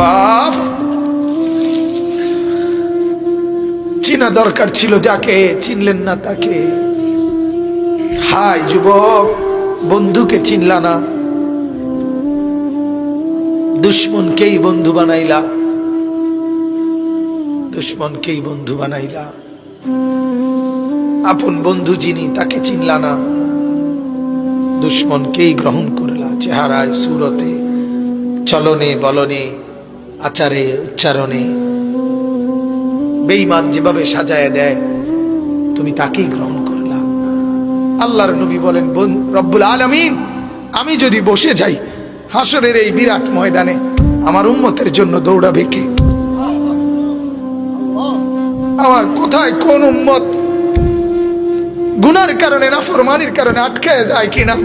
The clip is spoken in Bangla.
বাপ, চিনা দরকার ছিল যাকে, চিনলেন না তাকে। হায় যুবক, বন্ধুকে চিনলা না, দুশ্মনকেই বন্ধু বানাইলা, দুশ্মনকেই বন্ধু বানাইলা। আপন বন্ধু যিনি তাকে চিনলা না, দুশ্মনকেই গ্রহণ করলা। চেহারায়, সুরতে, চলনে বলনে, আচারে উচ্চারণে বেঈমান যেভাবে সাজায় দেয়, তুমি তাকেই গ্রহণ করলা। আল্লাহর নবী বলেন, রব্বুল আলামিন আমি যদি বসে যাই হাসরের এই বিরাট ময়দানে, আমার উম্মতের জন্য দৌড়াবে কে? আমার কোথায় কোন উম্মত গুনার কারণে, নাফরমানির কারণে আটকে যায় কিনা